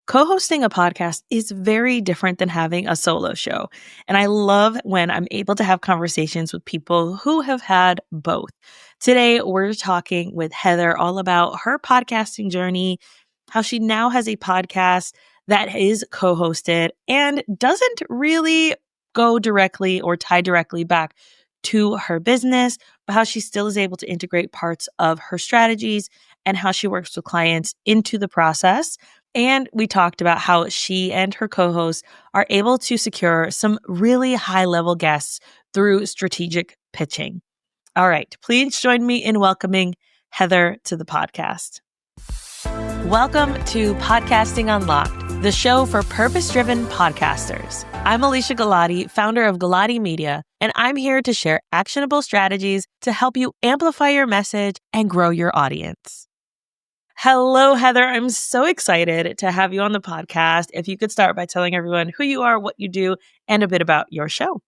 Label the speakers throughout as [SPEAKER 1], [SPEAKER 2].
[SPEAKER 1] Co-hosting a podcast is very different than having a solo show. And I love when I'm able to have conversations with people who have had both. Today, we're talking with Heather all about her podcasting journey, how she now has a podcast that is co-hosted and doesn't really go directly or tie directly back to her business, but how she still is able to integrate parts of her strategies and how she works with clients into the process. And we talked about how she and her co-host are able to secure some really high-level guests through strategic pitching. All right, please join me in welcoming Heather to the podcast. Welcome to Podcasting Unlocked, the show for purpose-driven podcasters. I'm Alicia Galati, founder of Galati Media, and I'm here to share actionable strategies to help you amplify your message and grow your audience. Hello, Heather. I'm so excited to have you on the podcast. If you could start by telling everyone who you are, what you do, and a bit about your show.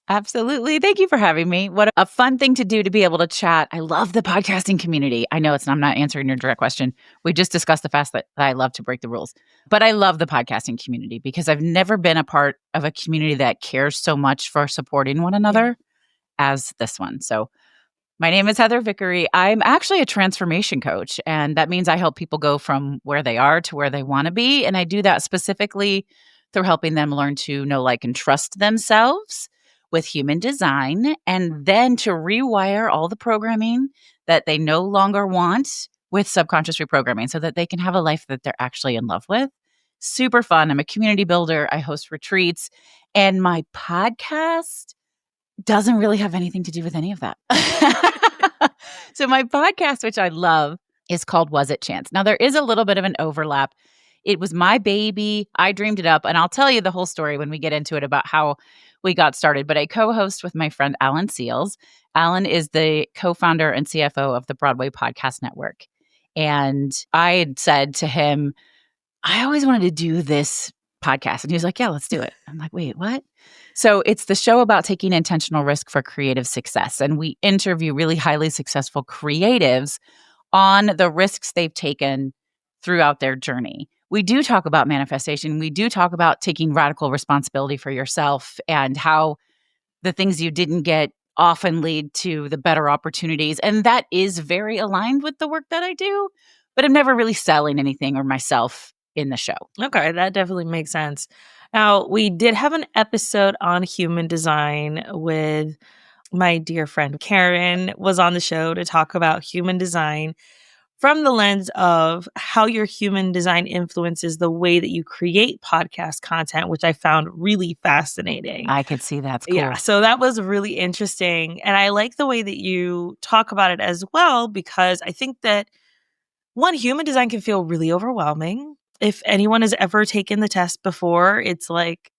[SPEAKER 2] Absolutely. Thank you for having me. What a fun thing to do to be able to chat. I love the podcasting community. I know I'm not answering your direct question. We just discussed the fact that I love to break the rules. But I love the podcasting community because I've never been a part of a community that cares so much for supporting one another as this one. So my name is Heather Vickery. I'm actually a transformation coach, and that means I help people go from where they are to where they want to be. And I do that specifically through helping them learn to know, like, and trust themselves with human design, and then to rewire all the programming that they no longer want with subconscious reprogramming so that they can have a life that they're actually in love with. Super fun. I'm a community builder. I host retreats, and my podcast doesn't really have anything to do with any of that. So my podcast, which I love, is called Was It Chance? Now, there is a little bit of an overlap. It was my baby. I dreamed it up, and I'll tell you the whole story when we get into it about how we got started. But I co-host with my friend Alan Seals. Alan is the co-founder and CFO of the Broadway Podcast Network. And I had said to him, I always wanted to do this podcast. And he was like, yeah, let's do it. I'm like, wait, what? So it's the show about taking intentional risk for creative success. And we interview really highly successful creatives on the risks they've taken throughout their journey. We do talk about manifestation. We do talk about taking radical responsibility for yourself and how the things you didn't get often lead to the better opportunities. And that is very aligned with the work that I do, but I'm never really selling anything or myself in the show.
[SPEAKER 1] Okay, that definitely makes sense. Now, we did have an episode on human design with my dear friend Karen was on the show to talk about human design from the lens of how your human design influences the way that you create podcast content, which I found really fascinating.
[SPEAKER 2] I could see that's cool.
[SPEAKER 1] Yeah, so that was really interesting. And I like the way that you talk about it as well, because I think that one, human design can feel really overwhelming. If anyone has ever taken the test before, it's like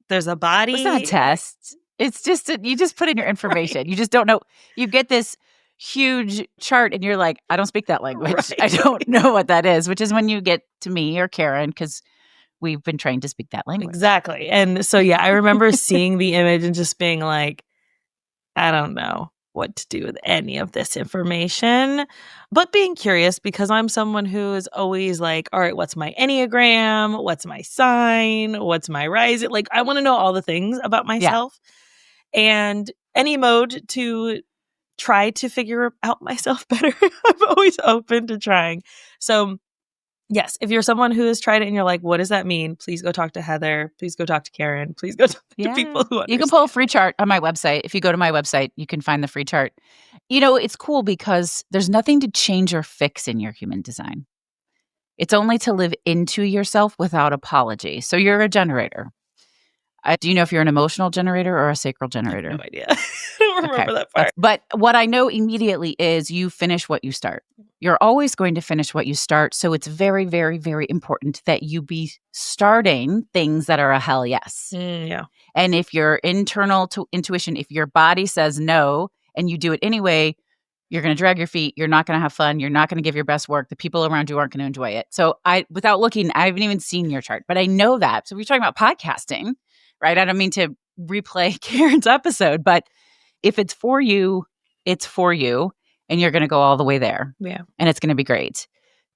[SPEAKER 1] there's a body.
[SPEAKER 2] It's not a test. It's just you just put in your information. Right. You just don't know. You get this huge chart and you're like, I don't speak that language. Right. I don't know what that is, which is when you get to me or Karen, because we've been trained to speak that language.
[SPEAKER 1] Exactly. And so, yeah, I remember seeing the image and just being like, I don't know what to do with any of this information, but being curious because I'm someone who is always like, all right, what's my Enneagram? What's my sign? What's my rising? Like, I want to know all the things about myself and any mode to try to figure out myself better. I'm always open to trying. So yes, if you're someone who has tried it and you're like, what does that mean? Please go talk to Heather. Please go talk to Karen. Please go talk to people who understand.
[SPEAKER 2] You can pull a free chart on my website. If you go to my website, you can find the free chart. You know, it's cool because there's nothing to change or fix in your human design. It's only to live into yourself without apology. So you're a generator. Do you know if you're an emotional generator or a sacral generator?
[SPEAKER 1] I have no idea. I don't remember that part.
[SPEAKER 2] But what I know immediately is you finish what you start. You're always going to finish what you start. So it's very, very, very important that you be starting things that are a hell yes.
[SPEAKER 1] Yeah.
[SPEAKER 2] And if your internal intuition, if your body says no and you do it anyway, you're going to drag your feet. You're not going to have fun. You're not going to give your best work. The people around you aren't going to enjoy it. So without looking, I haven't even seen your chart, but I know that. So we're talking about podcasting, right? I don't mean to replay Karen's episode, but if it's for you, it's for you, and you're going to go all the way there.
[SPEAKER 1] Yeah.
[SPEAKER 2] And it's going to be great.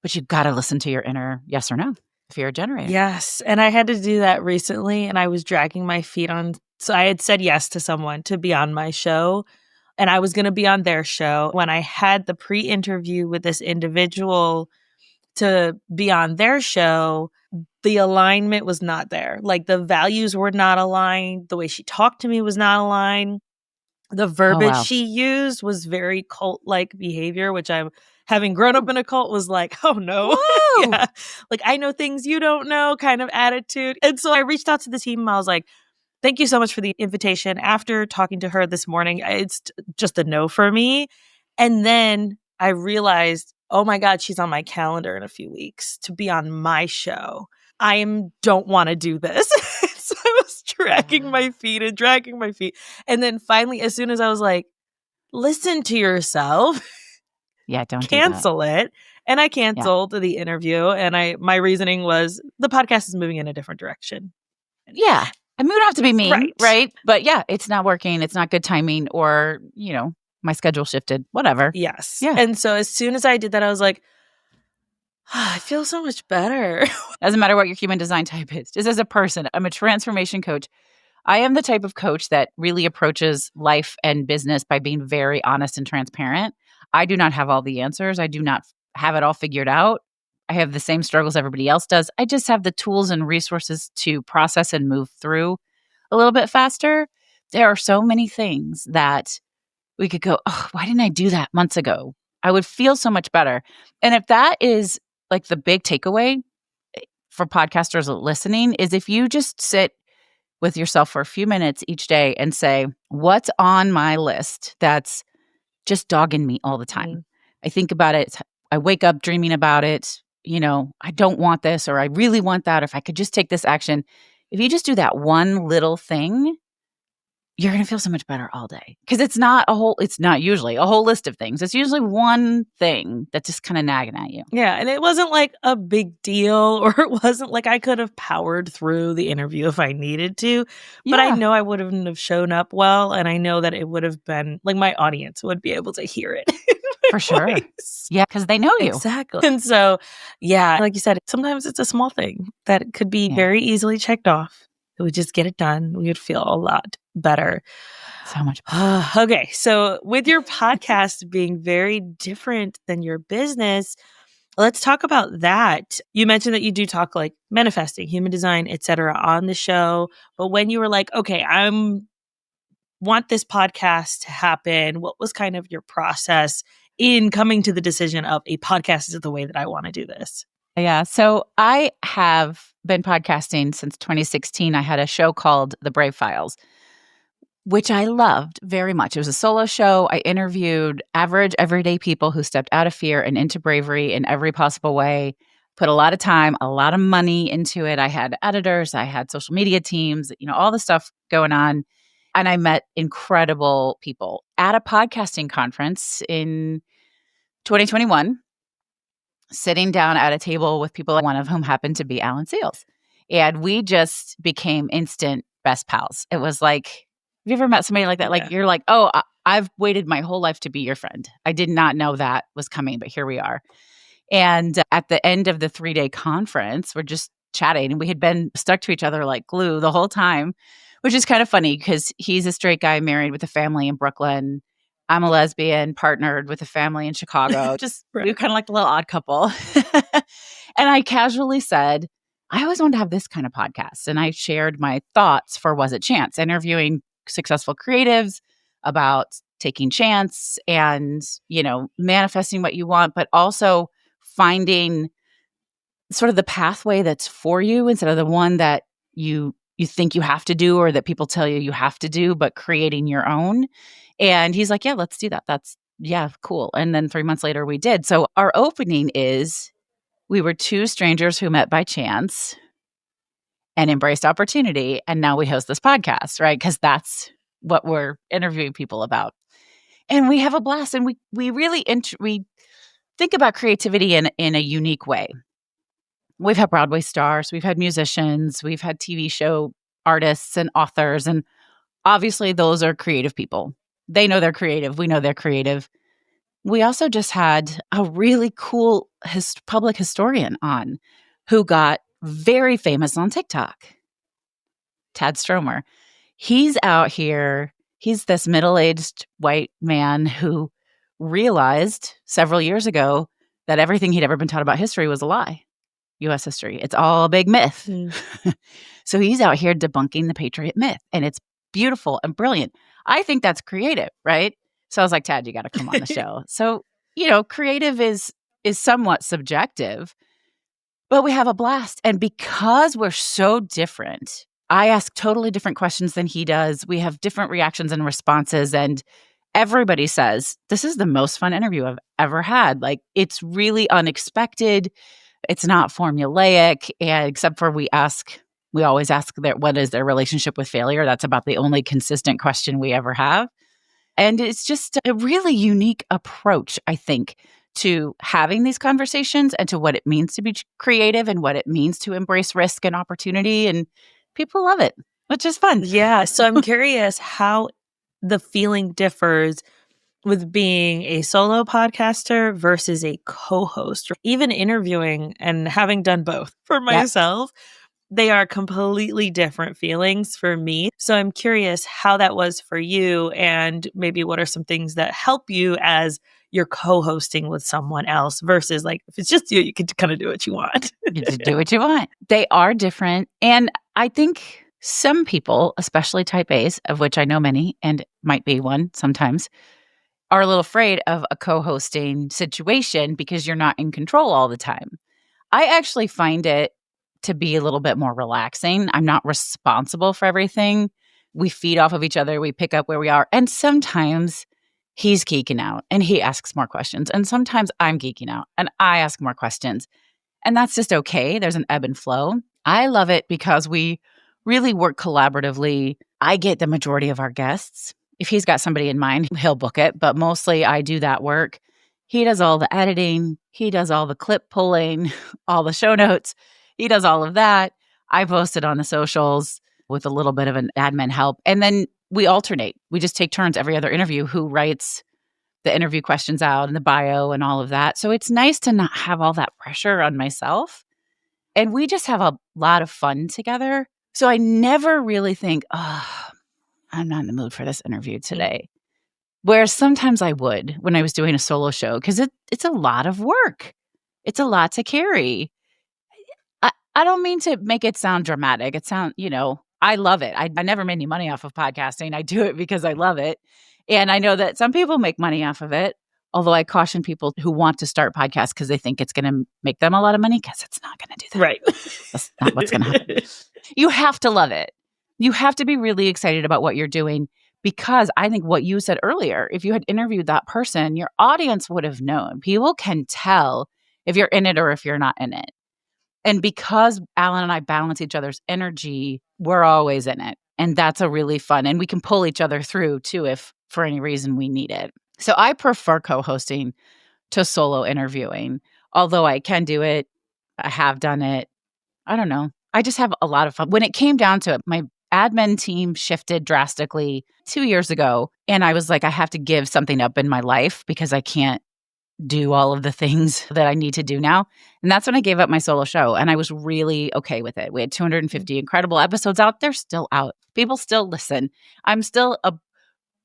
[SPEAKER 2] But you've got to listen to your inner yes or no. fear generator.
[SPEAKER 1] Yes, and I had to do that recently, and I was dragging my feet on so I had said yes to someone to be on my show, and I was gonna be on their show. When I had the pre-interview with this individual to be on their show, the alignment was not there. Like, the values were not aligned, the way she talked to me was not aligned. The
[SPEAKER 2] Oh,
[SPEAKER 1] verbiage
[SPEAKER 2] wow.
[SPEAKER 1] she used was very cult-like behavior, which I'm having grown up
[SPEAKER 2] Ooh.
[SPEAKER 1] in a cult was like, "Oh, no."
[SPEAKER 2] Whoa!
[SPEAKER 1] Yeah. Like, "I know things you don't know," kind of attitude. And so I reached out to the team, and I was like, "Thank you so much for the invitation." After talking to her this morning, it's just a no for me. And then I realized, "Oh my god, she's on my calendar in a few weeks to be on my show. Don't wanna do this." So I was dragging my feet and dragging my feet. And then finally, as soon as I was like, "Listen to yourself,
[SPEAKER 2] Yeah, don't do that.
[SPEAKER 1] cancel it." And I
[SPEAKER 2] Yeah.
[SPEAKER 1] canceled the interview, and my reasoning was the podcast is moving in a different direction.
[SPEAKER 2] Yeah. I mean, we don't have to be mean,
[SPEAKER 1] Right.
[SPEAKER 2] right? But yeah, it's not working. It's not good timing or, my schedule shifted, whatever.
[SPEAKER 1] Yes.
[SPEAKER 2] Yeah.
[SPEAKER 1] And so as soon as I did that, I was like, I feel so much better.
[SPEAKER 2] Doesn't matter what your human design type is. Just as a person, I'm a transformation coach. I am the type of coach that really approaches life and business by being very honest and transparent. I do not have all the answers. I do not have it all figured out. I have the same struggles everybody else does. I just have the tools and resources to process and move through a little bit faster. There are so many things that we could go, oh, why didn't I do that months ago? I would feel so much better. And if that is like the big takeaway for podcasters listening, is if you just sit with yourself for a few minutes each day and say, what's on my list that's just dogging me all the time?
[SPEAKER 1] Mm.
[SPEAKER 2] I think about it. I wake up dreaming about it. I don't want this, or I really want that. Or if I could just take this action. If you just do that one little thing, you're going to feel so much better all day. Because it's not usually a whole list of things. It's usually one thing that's just kind of nagging at you.
[SPEAKER 1] Yeah, and it wasn't like a big deal, or it wasn't like I could have powered through the interview if I needed to, but I
[SPEAKER 2] Yeah,
[SPEAKER 1] know I wouldn't have shown up well, and I know that it would have been like my audience would be able to hear it in
[SPEAKER 2] for
[SPEAKER 1] my
[SPEAKER 2] sure.
[SPEAKER 1] voice.
[SPEAKER 2] Yeah, because they know you.
[SPEAKER 1] Exactly. And so, yeah, like you said, sometimes it's a small thing that could be
[SPEAKER 2] Yeah,
[SPEAKER 1] very easily checked off. It would just get it done. We would feel a lot better.
[SPEAKER 2] so much better.
[SPEAKER 1] Okay, so with your podcast being very different than your business, let's talk about that. You mentioned that you do talk like manifesting, human design, etc. on the show, but when you were like, okay, I'm want this podcast to happen, what was kind of your process in coming to the decision of a podcast is the way that I want to do this?
[SPEAKER 2] Yeah. So I have been podcasting since 2016. I had a show called The Brave Files, which I loved very much. It was a solo show. I interviewed average, everyday people who stepped out of fear and into bravery in every possible way. Put a lot of time, a lot of money into it. I had editors, I had social media teams, all the stuff going on. And I met incredible people at a podcasting conference in 2021, sitting down at a table with people, one of whom happened to be Alan Seals. And we just became instant best pals. It was like, have you ever met somebody like that? Like,
[SPEAKER 1] Yeah.
[SPEAKER 2] you're like, oh, I've waited my whole life to be your friend. I did not know that was coming, but here we are. And at the end of the 3-day conference, we're just chatting, and we had been stuck to each other like glue the whole time, which is kind of funny because he's a straight guy married with a family in Brooklyn. I'm a lesbian partnered with a family in Chicago. Just we were
[SPEAKER 1] Right.
[SPEAKER 2] kind of like a little odd couple. And I casually said, I always wanted to have this kind of podcast. And I shared my thoughts for Was It Chance, interviewing successful creatives about taking chance and, manifesting what you want, but also finding sort of the pathway that's for you instead of the one that you think you have to do or that people tell you have to do, but creating your own. And he's like, yeah, let's do that. Yeah, cool. And then 3 months later we did. So our opening is we were two strangers who met by chance and embraced opportunity. And now we host this podcast, right? Because that's what we're interviewing people about. And we have a blast. And we really we think about creativity in a unique way. We've had Broadway stars, we've had musicians, we've had TV show artists and authors. And obviously, those are creative people. They know they're creative. We know they're creative. We also just had a really cool public historian on who got very famous on TikTok, Tad Stromer. He's out here. He's this middle-aged white man who realized several years ago that everything he'd ever been taught about history was a lie. U.S. history. It's all a big myth.
[SPEAKER 1] Mm.
[SPEAKER 2] So he's out here debunking the patriot myth, and it's beautiful and brilliant. I think that's creative, right? So I was like, Tad, you got to come on the show. So, creative is somewhat subjective, but we have a blast. And because we're so different, I ask totally different questions than he does. We have different reactions and responses, and everybody says, this is the most fun interview I've ever had. Like, it's really unexpected. It's not formulaic, and except for we always ask what is their relationship with failure. That's about the only consistent question we ever have. And it's just a really unique approach, I think, to having these conversations and to what it means to be creative and what it means to embrace risk and opportunity. And people love it, which is fun.
[SPEAKER 1] Yeah. So I'm curious how the feeling differs with being a solo podcaster versus a co-host, or even interviewing, and having done both for myself. They are completely different feelings for me. So I'm curious how that was for you, and maybe what are some things that help you as you're co-hosting with someone else versus, like, if it's just you can kind of do what you want.
[SPEAKER 2] You just do what you want. They are different. And I think some people, especially type A's, of which I know many and might be one sometimes, are a little afraid of a co-hosting situation because you're not in control all the time. I actually find it to be a little bit more relaxing. I'm not responsible for everything. We feed off of each other. We pick up where we are. And sometimes he's geeking out and he asks more questions. And sometimes I'm geeking out and I ask more questions. And that's just okay. There's an ebb and flow. I love it because we really work collaboratively. I get the majority of our guests. If he's got somebody in mind, he'll book it. But mostly I do that work. He does all the editing. He does all the clip pulling, all the show notes. He does all of that. I post it on the socials with a little bit of an admin help. And then we alternate. We just take turns every other interview who writes the interview questions out and the bio and all of that. So it's nice to not have all that pressure on myself. And we just have a lot of fun together. So I never really think, I'm not in the mood for this interview today. Whereas sometimes I would when I was doing a solo show, because it's a lot of work. It's a lot to carry. I don't mean to make it sound dramatic. I love it. I never made any money off of podcasting. I do it because I love it. And I know that some people make money off of it, although I caution people who want to start podcasts because they think it's going to make them a lot of money, because it's not going to do that.
[SPEAKER 1] Right.
[SPEAKER 2] That's not what's going to happen. You have to love it. You have to be really excited about what you're doing, because I think what you said earlier, if you had interviewed that person, your audience would have known. People can tell if you're in it or if you're not in it. And because Alan and I balance each other's energy, we're always in it. And that's a really fun, and we can pull each other through too if for any reason we need it. So I prefer co-hosting to solo interviewing, although I can do it. I have done it. I don't know. I just have a lot of fun. When it came down to it, my admin team shifted drastically 2 years ago. And I was like, I have to give something up in my life because I can't do all of the things that I need to do now. And that's when I gave up my solo show. And I was really okay with it. We had 250 incredible episodes out. They're still out. People still listen. I'm still a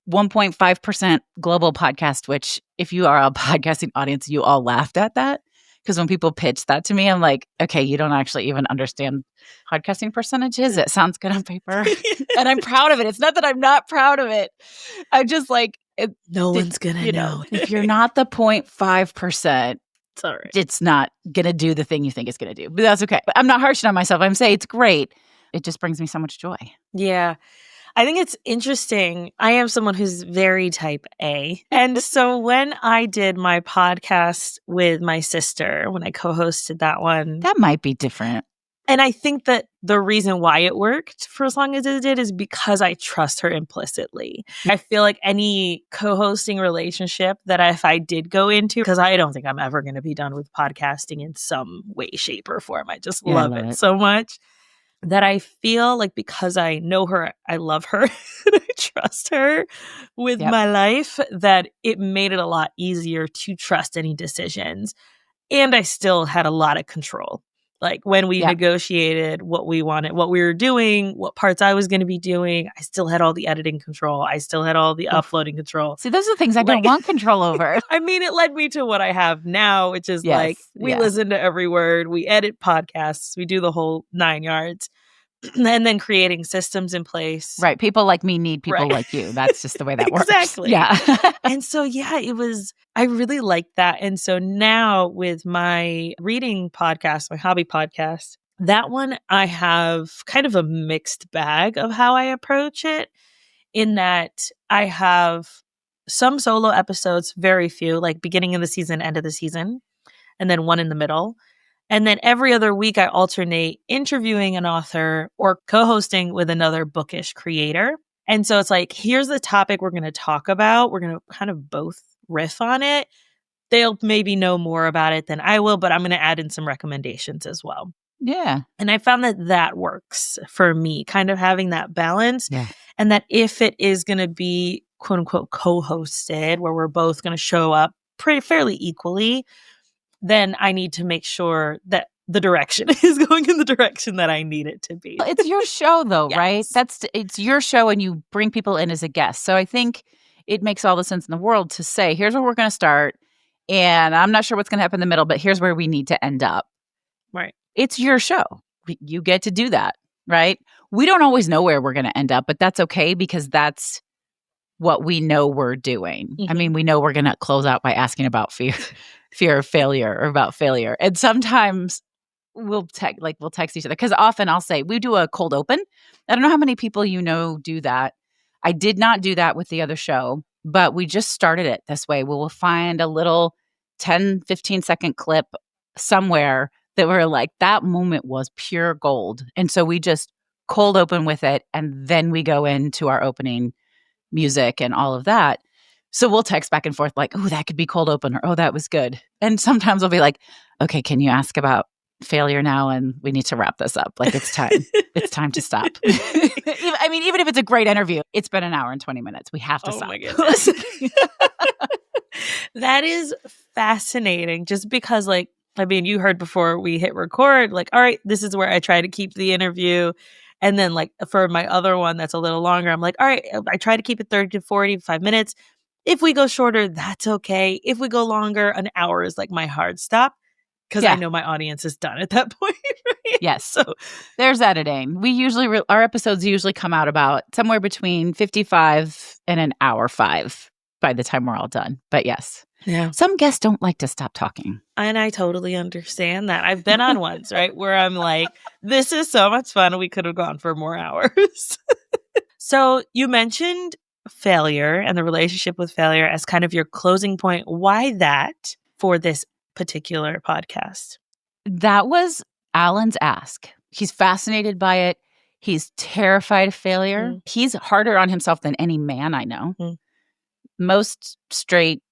[SPEAKER 2] 1.5% global podcast, which if you are a podcasting audience, you all laughed at that. Because when people pitch that to me, I'm like, okay, you don't actually even understand podcasting percentages. It sounds good on paper. And I'm proud of it. It's not that I'm not proud of it. I'm just like,
[SPEAKER 1] no one's going to know.
[SPEAKER 2] If you're not the 0.5%,
[SPEAKER 1] it's all right.
[SPEAKER 2] It's not going to do the thing you think it's going to do. But that's okay. But I'm not harshing on myself. I'm saying it's great. It just brings me so much joy.
[SPEAKER 1] Yeah. I think it's interesting. I am someone who's very type A. And so when I did my podcast with my sister, when I co-hosted that one,
[SPEAKER 2] that might be different.
[SPEAKER 1] And I think that the reason why it worked for as long as it did is because I trust her implicitly. I feel like any co-hosting relationship that if I did go into, because I don't think I'm ever going to be done with podcasting in some way, shape, or form. I just love it so much. That I feel like because I know her, I love her, and I trust her with my life, that it made it a lot easier to trust any decisions. And I still had a lot of control. Like when we
[SPEAKER 2] Yeah.
[SPEAKER 1] negotiated what we wanted, what we were doing, what parts I was going to be doing, I still had all the editing control. I still had all the
[SPEAKER 2] Oof.
[SPEAKER 1] uploading control.
[SPEAKER 2] See, those are things I
[SPEAKER 1] Like,
[SPEAKER 2] don't want control over.
[SPEAKER 1] I mean, it led me to what I have now, which is like,
[SPEAKER 2] Yes.
[SPEAKER 1] we
[SPEAKER 2] Yeah.
[SPEAKER 1] listen to every word, we edit podcasts, we do the whole 9 yards, and then creating systems in place.
[SPEAKER 2] Right. People like me need people
[SPEAKER 1] Right.
[SPEAKER 2] like you. That's just the way that works.
[SPEAKER 1] Exactly.
[SPEAKER 2] Yeah.
[SPEAKER 1] And so, yeah, I really liked that. And so now with my reading podcast, my hobby podcast, that one I have kind of a mixed bag of how I approach it, in that I have some solo episodes, very few, like beginning of the season, end of the season, and then one in the middle. And then every other week, I alternate interviewing an author or co hosting with another bookish creator. And so it's like, here's the topic we're going to talk about. We're going to kind of both riff on it. They'll maybe know more about it than I will, but I'm going to add in some recommendations as well.
[SPEAKER 2] Yeah.
[SPEAKER 1] And I found that that works for me, kind of having that balance.
[SPEAKER 2] Yeah.
[SPEAKER 1] And that if it is going to be quote unquote co hosted, where we're both going to show up fairly equally, then I need to make sure that the direction is going in the direction that I need it to be.
[SPEAKER 2] It's your show though, right?
[SPEAKER 1] Yes.
[SPEAKER 2] It's your show and you bring people in as a guest. So I think it makes all the sense in the world to say, here's where we're going to start. And I'm not sure what's going to happen in the middle, but here's where we need to end up.
[SPEAKER 1] Right.
[SPEAKER 2] It's your show. You get to do that, right? We don't always know where we're going to end up, but that's okay because that's what we know we're doing. I mean, we know we're going to close out by asking about fear of failure or about failure. And sometimes we'll text each other because often I'll say we do a cold open. I don't know how many people do that. I did not do that with the other show, but we just started it this way. We'll find a little 10, 15-second clip somewhere that we're like, that moment was pure gold. And so we just cold open with it. And then we go into our opening music and all of that. So we'll text back and forth like, oh, that could be cold open, or oh, that was good. And sometimes we'll be like, okay, can you ask about failure now? And we need to wrap this up. Like, it's time. It's time to stop. I mean, even if it's a great interview, it's been an hour and 20 minutes. We have to stop.
[SPEAKER 1] Oh my goodness. That is fascinating just because, like, I mean, you heard before we hit record, like, all right, this is where I try to keep the interview. And then, like, for my other one that's a little longer, I'm like, all right, I try to keep it 30 to 45 minutes. If we go shorter, that's okay. If we go longer, an hour is like my hard stop because I know my audience is done at that point. Right?
[SPEAKER 2] Yes.
[SPEAKER 1] So
[SPEAKER 2] there's editing. We usually, our episodes usually come out about somewhere between 55 and an hour 5 by the time we're all done. But yes.
[SPEAKER 1] Yeah.
[SPEAKER 2] Some guests don't like to stop talking.
[SPEAKER 1] And I totally understand that. I've been on ones, right, where I'm like, this is so much fun. We could have gone for more hours. So you mentioned failure and the relationship with failure as kind of your closing point. Why that for this particular podcast?
[SPEAKER 2] That was Alan's ask. He's fascinated by it. He's terrified of failure. He's harder on himself than any man I know. Most straight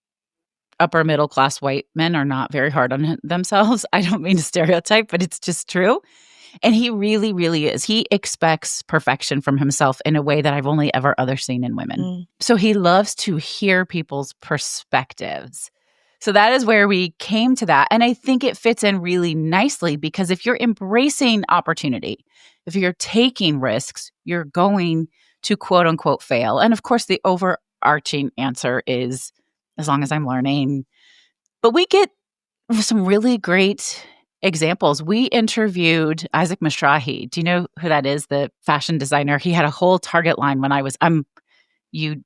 [SPEAKER 2] upper middle class white men are not very hard on themselves. I don't mean to stereotype, but it's just true. And he really, really is. He expects perfection from himself in a way that I've only ever seen in women. So he loves to hear people's perspectives. So that is where we came to that. And I think it fits in really nicely because if you're embracing opportunity, if you're taking risks, you're going to quote unquote fail. And of course, the overarching answer is as long as I'm learning. But we get some really great examples. We interviewed Isaac Mizrahi. Do you know who that is? The fashion designer. He had a whole Target line when you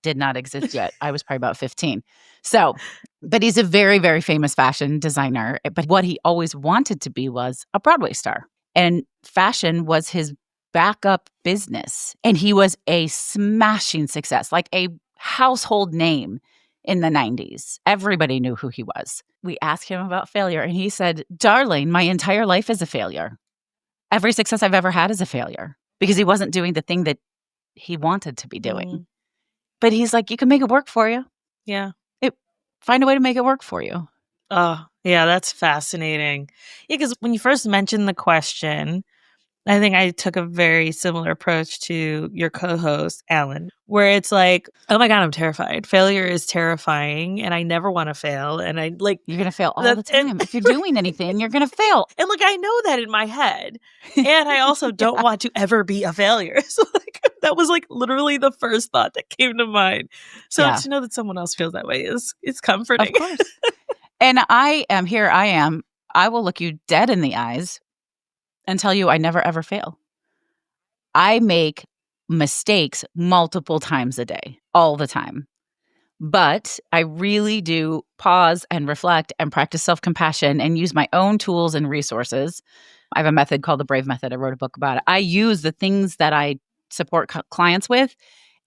[SPEAKER 2] did not exist yet. I was probably about 15. So, but he's a very, very famous fashion designer. But what he always wanted to be was a Broadway star. And fashion was his backup business. And he was a smashing success, like a household name in the 90s. Everybody knew who he was. We asked him about failure and he said, darling, my entire life is a failure. Every success I've ever had is a failure because he wasn't doing the thing that he wanted to be doing. But he's like, you can make it work for you.
[SPEAKER 1] Yeah.
[SPEAKER 2] Find a way to make it work for you.
[SPEAKER 1] Oh, yeah, that's fascinating. Yeah, because when you first mentioned the question, I think I took a very similar approach to your co-host, Alan, where it's like, oh my God, I'm terrified. Failure is terrifying and I never want to fail. And I like
[SPEAKER 2] You're going to fail all
[SPEAKER 1] that.
[SPEAKER 2] the time. If you're doing anything, you're going to fail.
[SPEAKER 1] And like, I know that in my head. And I also don't want to ever be a failure. So like, that was like literally the first thought that came to mind. So to know that someone else feels that way is comforting.
[SPEAKER 2] Of course. And I am. I will look you dead in the eyes and tell you I never ever fail. I make mistakes multiple times a day, all the time. But I really do pause and reflect and practice self-compassion and use my own tools and resources. I have a method called the Brave Method. I wrote a book about it. I use the things that I support clients with,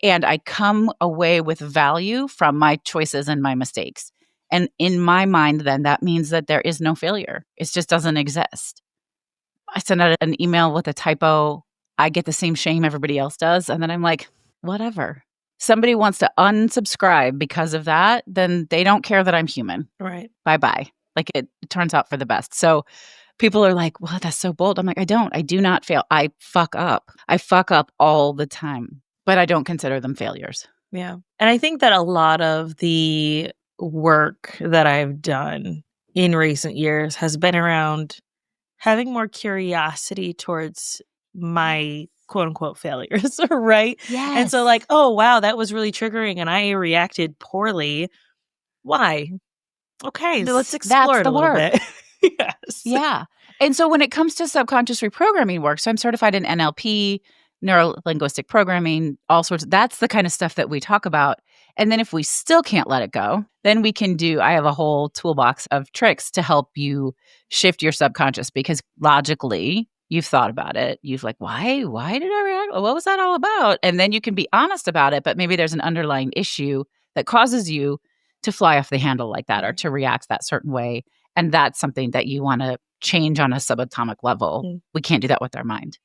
[SPEAKER 2] and I come away with value from my choices and my mistakes. And in my mind, then that means that there is no failure. It just doesn't exist. I send out an email with a typo. I get the same shame everybody else does. And then I'm like, whatever. Somebody wants to unsubscribe because of that, then they don't care that I'm human.
[SPEAKER 1] Right.
[SPEAKER 2] Bye-bye. Like it turns out for the best. So people are like, well, that's so bold. I'm like, I do not fail. I fuck up. I fuck up all the time, but I don't consider them failures.
[SPEAKER 1] Yeah. And I think that a lot of the work that I've done in recent years has been around having more curiosity towards my quote unquote failures, right?
[SPEAKER 2] Yes.
[SPEAKER 1] And so like, oh, wow, that was really triggering and I reacted poorly. Why? Okay, let's explore it a little bit. Yes.
[SPEAKER 2] Yeah. And so when it comes to subconscious reprogramming work, so I'm certified in NLP, neuro-linguistic programming, all sorts of, that's the kind of stuff that we talk about. And then if we still can't let it go, then we can I have a whole toolbox of tricks to help you shift your subconscious because logically you've thought about it. You've like, why did I react? What was that all about? And then you can be honest about it, but maybe there's an underlying issue that causes you to fly off the handle like that or to react that certain way. And that's something that you want to change on a subatomic level. Mm. We can't do that with our mind.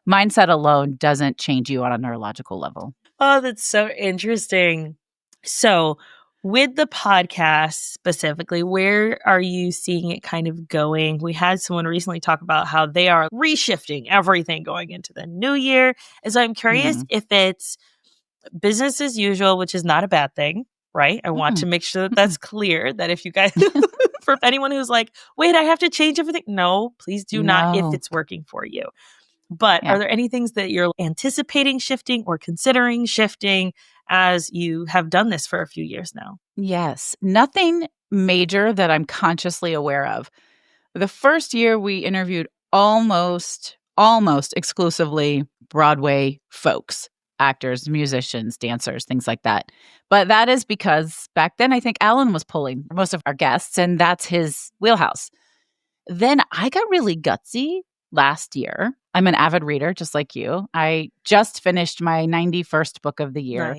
[SPEAKER 2] Mindset alone doesn't change you on a neurological level.
[SPEAKER 1] Oh, that's so interesting. So with the podcast specifically, where are you seeing it kind of going? We had someone recently talk about how they are reshifting everything going into the new year. And so I'm curious if it's business as usual, which is not a bad thing, right? I want to make sure that that's clear, that if you guys, for anyone who's like, wait, I have to change everything. No, please do not if it's working for you. But are there any things that you're anticipating shifting or considering shifting as you have done this for a few years now?
[SPEAKER 2] Yes. Nothing major that I'm consciously aware of. The first year we interviewed almost exclusively Broadway folks, actors, musicians, dancers, things like that. But that is because back then I think Alan was pulling most of our guests and that's his wheelhouse. Then I got really gutsy last year. I'm an avid reader, just like you. I just finished my 91st book of the year,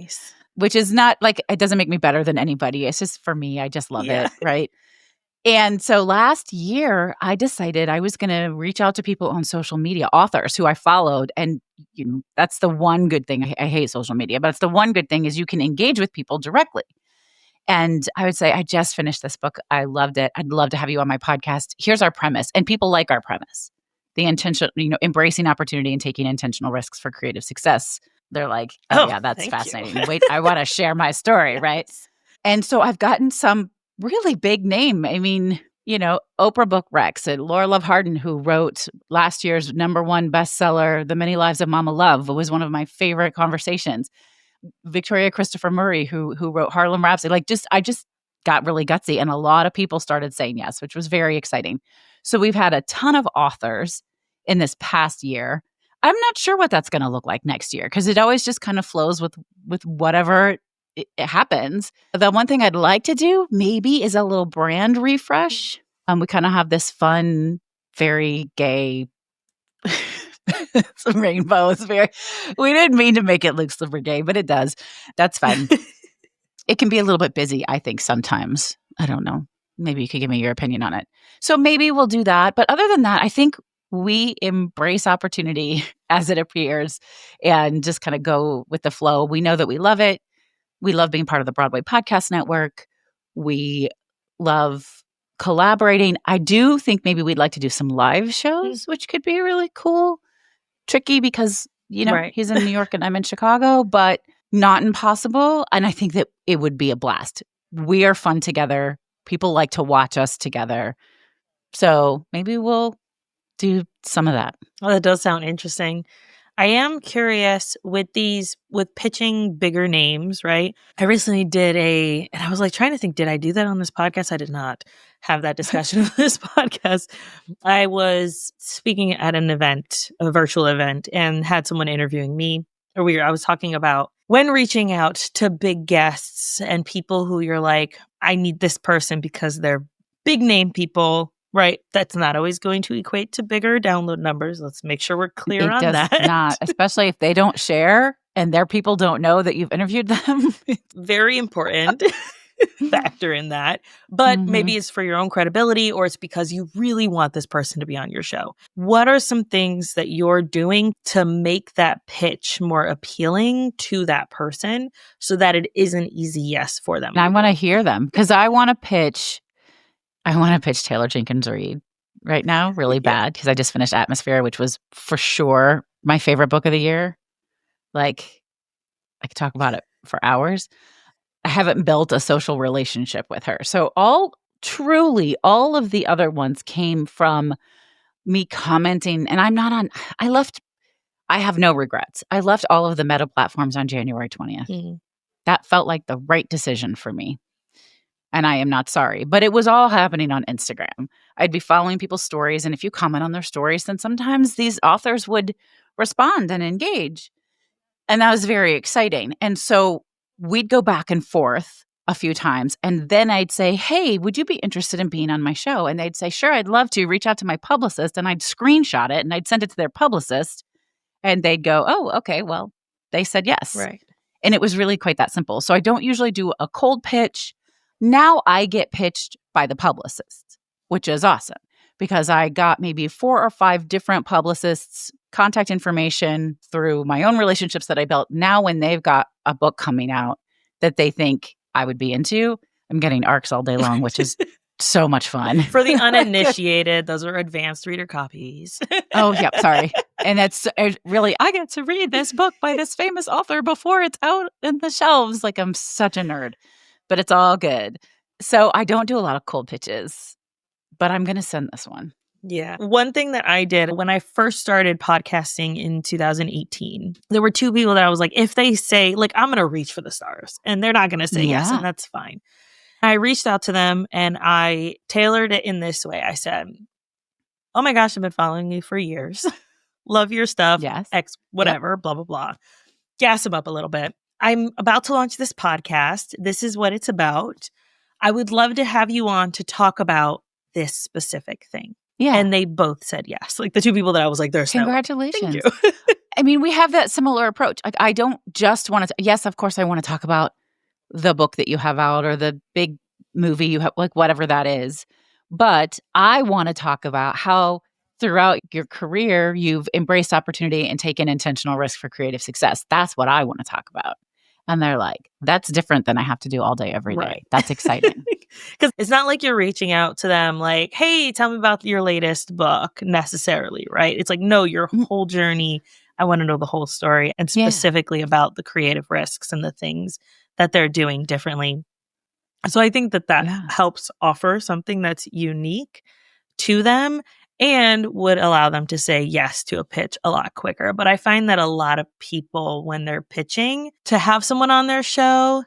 [SPEAKER 2] which is not like, it doesn't make me better than anybody. It's just for me, I just love it, right? And so last year, I decided I was going to reach out to people on social media, authors who I followed. And that's the one good thing. I hate social media, but it's the one good thing is you can engage with people directly. And I would say, I just finished this book. I loved it. I'd love to have you on my podcast. Here's our premise. And people like our premise. The intention, embracing opportunity and taking intentional risks for creative success. They're like, oh yeah, that's fascinating. Wait, I want to share my story, right? And so I've gotten some really big name. I mean, Oprah Book Rex and Laura Love Hardin, who wrote last year's #1 bestseller, The Many Lives of Mama Love, was one of my favorite conversations. Victoria Christopher Murray, who wrote Harlem Rhapsody. I just got really gutsy, and a lot of people started saying yes, which was very exciting. So we've had a ton of authors in this past year. I'm not sure what that's going to look like next year because it always just kind of flows with whatever it happens. The one thing I'd like to do maybe is a little brand refresh. We kind of have this fun, very gay some rainbows. We didn't mean to make it look super gay, but it does. That's fun. It can be a little bit busy, I think, sometimes. I don't know. Maybe you could give me your opinion on it. So maybe we'll do that. But other than that, I think we embrace opportunity as it appears and just kind of go with the flow. We know that we love it. We love being part of the Broadway Podcast Network. We love collaborating. I do think maybe we'd like to do some live shows, which could be really cool. tricky because,
[SPEAKER 1] Right.
[SPEAKER 2] he's in New York and I'm in Chicago, but not impossible. And I think that it would be a blast. We are fun together. People like to watch us together. So maybe we'll do some of that.
[SPEAKER 1] Well, that does sound interesting. I am curious with pitching bigger names, right? I recently and I was like trying to think, did I do that on this podcast? I did not have that discussion on this podcast. I was speaking at an event, a virtual event, and had someone interviewing me. I was talking about when reaching out to big guests and people who you're like, I need this person because they're big name people, right? That's not always going to equate to bigger download numbers. Let's make sure we're clear
[SPEAKER 2] It
[SPEAKER 1] on
[SPEAKER 2] does
[SPEAKER 1] that.
[SPEAKER 2] not, especially if they don't share and their people don't know that you've interviewed them.
[SPEAKER 1] Very important factor in that. But
[SPEAKER 2] Mhm.
[SPEAKER 1] maybe it's for your own credibility or it's because you really want this person to be on your show. What are some things that you're doing to make that pitch more appealing to that person so that it is an easy yes for them
[SPEAKER 2] And I
[SPEAKER 1] to
[SPEAKER 2] want to
[SPEAKER 1] do?
[SPEAKER 2] hear them because I want to pitch Taylor Jenkins Reid right now really
[SPEAKER 1] Yeah.
[SPEAKER 2] bad because I just finished Atmosphere, which was for sure my favorite book of the year. Like, I could talk about it for hours. I haven't built a social relationship with her. So truly all of the other ones came from me commenting, and I have no regrets. I left all of the Meta platforms on January 20th.
[SPEAKER 1] Mhm.
[SPEAKER 2] That felt like the right decision for me. And I am not sorry, but it was all happening on Instagram. I'd be following people's stories, and if you comment on their stories, then sometimes these authors would respond and engage. And that was very exciting. And so we'd go back and forth a few times, and then I'd say, "Hey, would you be interested in being on my show?" And they'd say, "Sure, I'd love to." Reach out to my publicist, and I'd screenshot it and I'd send it to their publicist, and they'd go, "Oh, okay, well, they said yes."
[SPEAKER 1] Right.
[SPEAKER 2] And it was really quite that simple. So I don't usually do a cold pitch. Now I get pitched by the publicist, which is awesome because I got maybe 4 or 5 different publicists' contact information through my own relationships that I built. Now, when they've got a book coming out that they think I would be into, I'm getting arcs all day long, which is so much fun.
[SPEAKER 1] For the uninitiated, those are advanced reader copies.
[SPEAKER 2] Oh, yep, sorry. And that's really, I get to read this book by this famous author before it's out in the shelves. Like, I'm such a nerd, but it's all good. So I don't do a lot of cold pitches, but I'm going to send this one.
[SPEAKER 1] Yeah. One thing that I did when I first started podcasting in 2018, there were 2 people that I was like, if they say, like, I'm going to reach for the stars and they're not going to say yes,
[SPEAKER 2] Yeah.
[SPEAKER 1] and that's fine. I reached out to them and I tailored it in this way. I said, oh my gosh, I've been following you for years. Love your stuff.
[SPEAKER 2] Yes.
[SPEAKER 1] X, whatever, blah, blah, blah. Gas them up a little bit. I'm about to launch this podcast. This is what it's about. I would love to have you on to talk about this specific thing.
[SPEAKER 2] Yeah.
[SPEAKER 1] And they both said yes. Like the 2 people that I was like, there's no way.
[SPEAKER 2] Congratulations.
[SPEAKER 1] Thank you.
[SPEAKER 2] I mean, we have that similar approach. Like, I don't just want to, yes, of course, I want to talk about the book that you have out or the big movie you have, like whatever that is. But I want to talk about how throughout your career, you've embraced opportunity and taken intentional risk for creative success. That's what I want to talk about. And they're like, that's different than I have to do all day, every day.
[SPEAKER 1] Right.
[SPEAKER 2] That's exciting.
[SPEAKER 1] Because it's not like you're reaching out to them like, hey, tell me about your latest book necessarily, right? It's like, no, your whole journey. I want to know the whole story and specifically about the creative risks and the things that they're doing differently. So I think that helps offer something that's unique to them and would allow them to say yes to a pitch a lot quicker. But I find that a lot of people, when they're pitching to have someone on their show,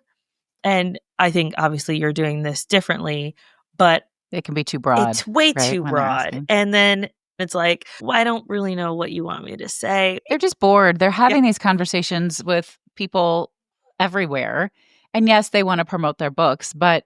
[SPEAKER 1] and I think obviously you're doing this differently, but
[SPEAKER 2] it can be too broad.
[SPEAKER 1] It's way too broad. And then it's like, well, I don't really know what you want me to say.
[SPEAKER 2] They're just bored. They're having these conversations with people everywhere. And yes, they want to promote their books, and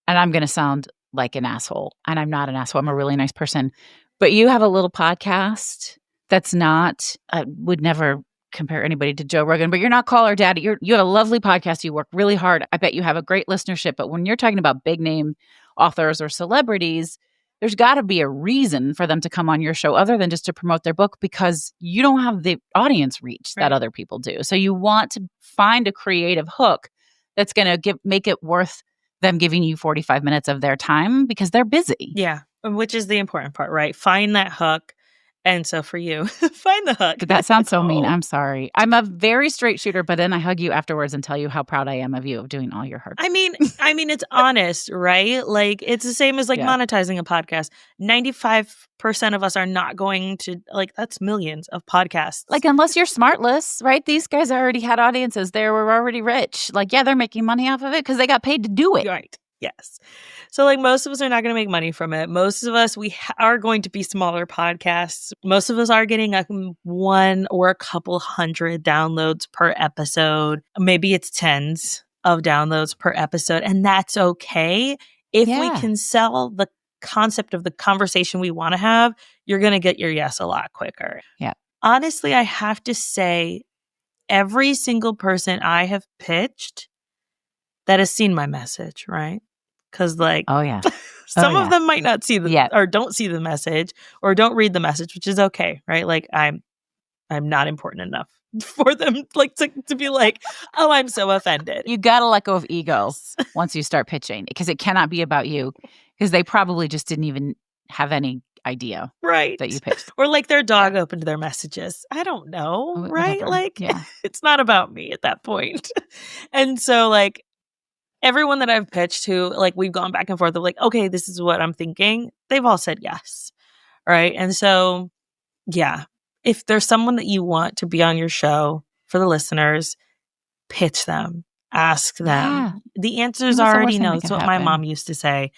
[SPEAKER 2] I'm going to sound like an asshole, and I'm not an asshole. I'm a really nice person. But you have a little podcast that's not, I would never compare anybody to Joe Rogan, but you're not Call Her Daddy. You have a lovely podcast. You work really hard. I bet you have a great listenership. But when you're talking about big name authors or celebrities, there's got to be a reason for them to come on your show other than just to promote their book, because you don't have the audience reach that other people do. So you want to find a creative hook that's going to make it worth them giving you 45 minutes of their time because they're busy.
[SPEAKER 1] Yeah, which is the important part, right? Find that hook And so for you, find the hook.
[SPEAKER 2] But that sounds so mean.
[SPEAKER 1] Oh.
[SPEAKER 2] I'm sorry. I'm a very straight shooter, but then I hug you afterwards and tell you how proud I am of you of doing all your hard
[SPEAKER 1] I
[SPEAKER 2] work.
[SPEAKER 1] mean, it's honest, right? Like, it's the same as like
[SPEAKER 2] Yeah.
[SPEAKER 1] monetizing a podcast. 95% of us are not going to like, that's millions of podcasts.
[SPEAKER 2] Like, unless you're Smartless, right? These guys already had audiences. They were already rich. Like, yeah, they're making money off of it because they got paid to do it.
[SPEAKER 1] Right. Yes. So like most of us are not going to make money from it. Most of us, are going to be smaller podcasts. Most of us are getting one or a couple hundred downloads per episode. Maybe it's tens of downloads per episode. And that's okay. If we
[SPEAKER 2] Yeah.
[SPEAKER 1] can sell the concept of the conversation we want to have, you're going to get your yes a lot quicker.
[SPEAKER 2] Yeah.
[SPEAKER 1] Honestly, I have to say, every single person I have pitched that has seen my message, right? Because like,
[SPEAKER 2] Oh, yeah.
[SPEAKER 1] some of them might not see
[SPEAKER 2] Yeah.
[SPEAKER 1] or don't see the message or don't read the message, which is okay, right? Like I'm not important enough for them like to be like, oh, I'm so offended.
[SPEAKER 2] You got to let go of ego
[SPEAKER 1] Yes.
[SPEAKER 2] once you start pitching because it cannot be about you because they probably just didn't even have any idea
[SPEAKER 1] Right.
[SPEAKER 2] that you pitched.
[SPEAKER 1] Or like their dog opened their messages. I don't know, right?
[SPEAKER 2] Whatever.
[SPEAKER 1] Like
[SPEAKER 2] Yeah.
[SPEAKER 1] it's not about me at that point. And so like everyone that I've pitched to, like we've gone back and forth of like, okay, this is what I'm thinking. They've all said yes. Right. And so, yeah, if there's someone that you want to be on your show for the listeners, pitch them, ask them.
[SPEAKER 2] Yeah.
[SPEAKER 1] The answers
[SPEAKER 2] That's the
[SPEAKER 1] already
[SPEAKER 2] worst thing
[SPEAKER 1] know.
[SPEAKER 2] that
[SPEAKER 1] That's
[SPEAKER 2] can
[SPEAKER 1] what my
[SPEAKER 2] happen.
[SPEAKER 1] mom used to say.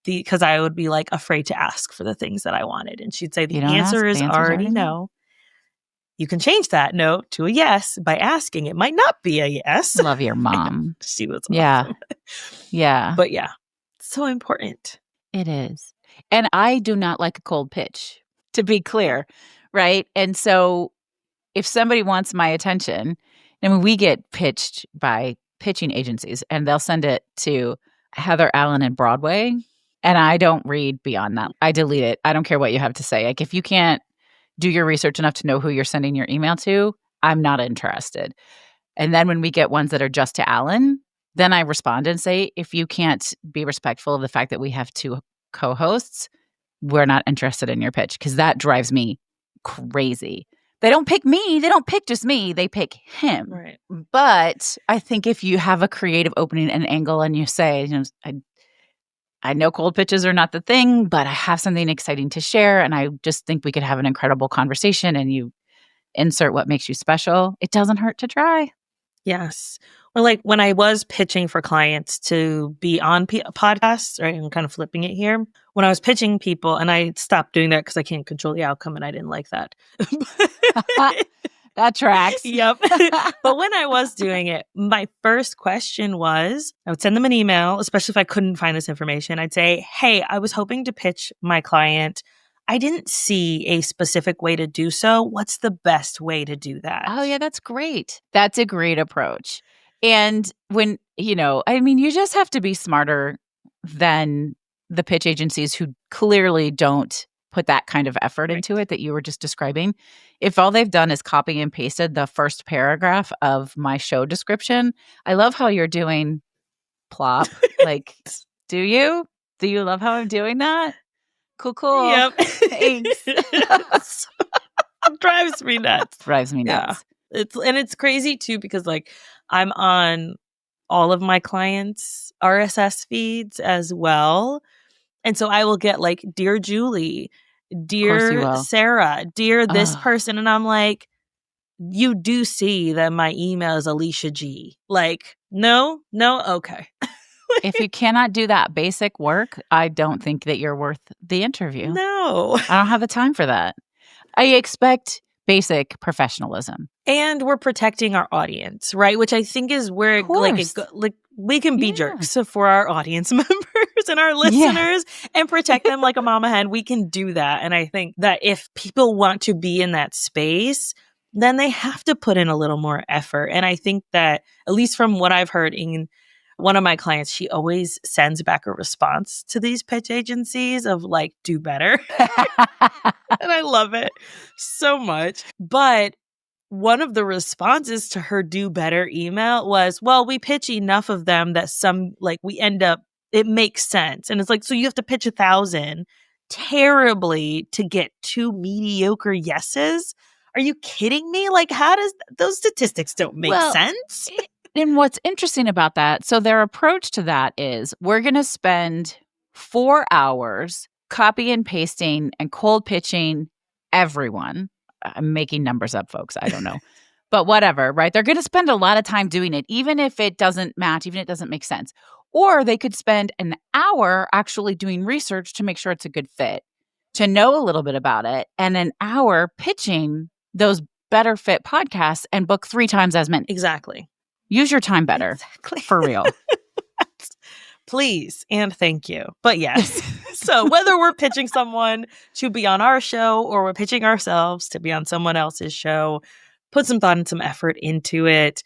[SPEAKER 1] Because I would be like afraid to ask for the things that I wanted. And she'd say, the
[SPEAKER 2] You don't ask,
[SPEAKER 1] answer
[SPEAKER 2] the
[SPEAKER 1] is
[SPEAKER 2] answer's
[SPEAKER 1] already
[SPEAKER 2] already no.
[SPEAKER 1] no. You can change that no to a yes by asking. It might not be a yes.
[SPEAKER 2] Love your mom.
[SPEAKER 1] She was
[SPEAKER 2] Yeah.
[SPEAKER 1] awesome.
[SPEAKER 2] Yeah.
[SPEAKER 1] But yeah, so important.
[SPEAKER 2] It is. And I do not like a cold pitch, to be clear, right? And so if somebody wants my attention, I mean, we get pitched by pitching agencies and they'll send it to Heather Allen and Broadway. And I don't read beyond that. I delete it. I don't care what you have to say. Like if you can't do your research enough to know who you're sending your email to, I'm not interested. And then when we get ones that are just to Allen, then I respond and say, if you can't be respectful of the fact that we have two co-hosts, we're not interested in your pitch because that drives me crazy. They don't pick me. They don't pick just me. They pick him.
[SPEAKER 1] Right.
[SPEAKER 2] But I think if you have a creative opening and angle and you say, you know, I know cold pitches are not the thing, but I have something exciting to share. And I just think we could have an incredible conversation and you insert what makes you special. It doesn't hurt to try.
[SPEAKER 1] Yes. Or like when I was pitching for clients to be on podcasts, right? I'm kind of flipping it here. When I was pitching people, and I stopped doing that because I can't control the outcome and I didn't like that.
[SPEAKER 2] That tracks.
[SPEAKER 1] Yep. But when I was doing it, my first question was, I would send them an email, especially if I couldn't find this information. I'd say, hey, I was hoping to pitch my client. I didn't see a specific way to do so. What's the best way to do that?
[SPEAKER 2] Oh, yeah, that's great. That's a great approach. And when, you know, I mean, you just have to be smarter than the pitch agencies who clearly don't put that kind of effort into it that you were just describing. If all they've done is copy and pasted the first paragraph of my show description, I love how you're doing plop. Like, do you? Do you love how I'm doing that? Cool.
[SPEAKER 1] Yep.
[SPEAKER 2] Thanks.
[SPEAKER 1] Drives me nuts.
[SPEAKER 2] Drives me nuts.
[SPEAKER 1] Yeah. It's crazy too because like I'm on all of my clients' RSS feeds as well. And so I will get like, Dear Julie, Dear Sarah, Dear this person. And I'm like, you do see that my email is Alicia G. Like, no, okay.
[SPEAKER 2] If you cannot do that basic work, I don't think that you're worth the interview.
[SPEAKER 1] No.
[SPEAKER 2] I don't have the time for that. I expect basic professionalism.
[SPEAKER 1] And we're protecting our audience, right? Which I think is where like we can be jerks for our audience members and our listeners and protect them like a mama hen. We can do that. And I think that if people want to be in that space, then they have to put in a little more effort. And I think that, at least from what I've heard in one of my clients, she always sends back a response to these pitch agencies of like, do better. And I love it so much. But one of the responses to her do better email was, well, we pitch enough of them that some, like, we end up, it makes sense. And it's like, so you have to pitch 1,000 terribly to get 2 mediocre yeses. Are you kidding me? Like, how does those statistics don't make
[SPEAKER 2] Well,
[SPEAKER 1] sense?
[SPEAKER 2] and what's interesting about that, so their approach to that is we're going to spend 4 hours copy and pasting and cold pitching everyone. I'm making numbers up, folks. I don't know. But whatever, right? They're going to spend a lot of time doing it, even if it doesn't match, even if it doesn't make sense. Or they could spend an hour actually doing research to make sure it's a good fit, to know a little bit about it, and an hour pitching those better fit podcasts and book 3 times as many.
[SPEAKER 1] Exactly.
[SPEAKER 2] Use your time better.
[SPEAKER 1] Exactly.
[SPEAKER 2] For real.
[SPEAKER 1] Please and thank you. But yes. So whether we're pitching someone to be on our show or we're pitching ourselves to be on someone else's show, put some thought and some effort into it.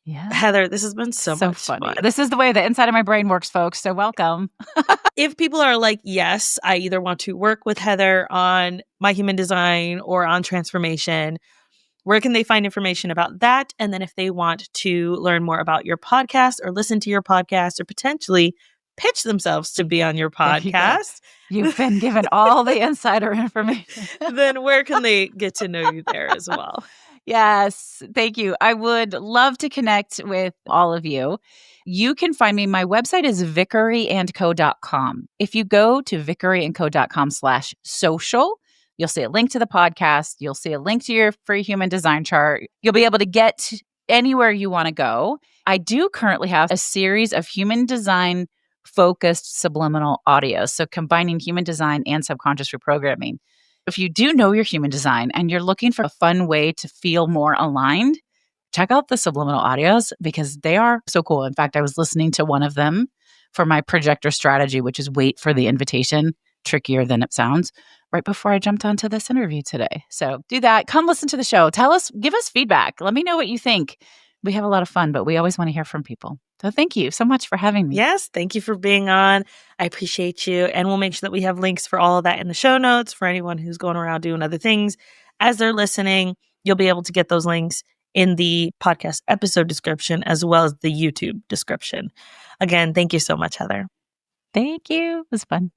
[SPEAKER 2] Yeah.
[SPEAKER 1] Heather, this has been so much
[SPEAKER 2] funny.
[SPEAKER 1] fun.
[SPEAKER 2] This is the way the inside of my brain works, folks. So welcome.
[SPEAKER 1] If people are like, yes, I either want to work with Heather on my human design or on transformation, where can they find information about that? And then if they want to learn more about your podcast or listen to your podcast or potentially pitch themselves to be on your podcast,
[SPEAKER 2] You've been given all the insider information.
[SPEAKER 1] then where can they get to know you there as well?
[SPEAKER 2] Yes, thank you. I would love to connect with all of you. You can find me. My website is vickeryandco.com. If you go to vickeryandco.com/social, you'll see a link to the podcast. You'll see a link to your free human design chart. You'll be able to get anywhere you want to go. I do currently have a series of human design focused subliminal audios. So combining human design and subconscious reprogramming. If you do know your human design and you're looking for a fun way to feel more aligned, check out the subliminal audios because they are so cool. In fact, I was listening to one of them for my projector strategy, which is wait for the invitation, trickier than it sounds, right before I jumped onto this interview today. So do that. Come listen to the show. Tell us, give us feedback. Let me know what you think. We have a lot of fun, but we always want to hear from people. So thank you so much for having me.
[SPEAKER 1] Yes, thank you for being on. I appreciate you. And we'll make sure that we have links for all of that in the show notes for anyone who's going around doing other things. As they're listening, you'll be able to get those links in the podcast episode description as well as the YouTube description. Again, thank you so much, Heather.
[SPEAKER 2] Thank you. It was fun.